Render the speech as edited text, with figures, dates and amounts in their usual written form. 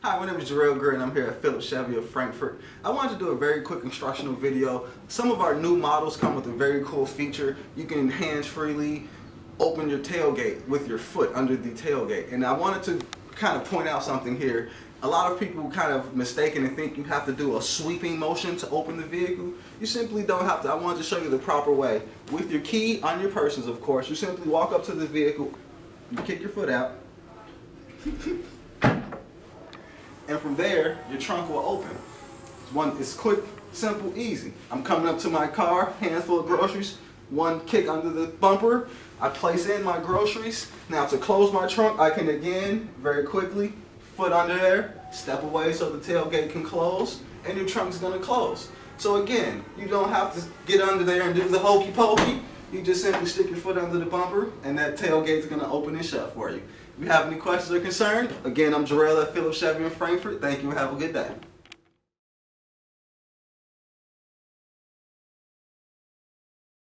Hi, my name is Jarrell Gray and I'm here at Phillips Chevy of Frankfurt. I wanted to do a very quick instructional video. Some of our new models come with a very cool feature. You can hands-freely open your tailgate with your foot under the tailgate. And I wanted to kind of point out something here. A lot of people kind of mistaken and think you have to do a sweeping motion to open the vehicle. You simply don't have to. I wanted to show you the proper way. With your key on your persons, of course, you simply walk up to the vehicle, you kick your foot out, and from there, your trunk will open. It's quick, simple, easy. I'm coming up to my car, hands full of groceries, one kick under the bumper, I place in my groceries. Now to close my trunk, I can again, very quickly, foot under there, step away so the tailgate can close, and your trunk's gonna close. So again, you don't have to get under there and do the hokey pokey. You just simply stick your foot under the bumper and that tailgate's gonna open and shut for you. If you have any questions or concerns, again, I'm Jarrell at Phillips Chevy in Frankfurt. Thank you and have a good day.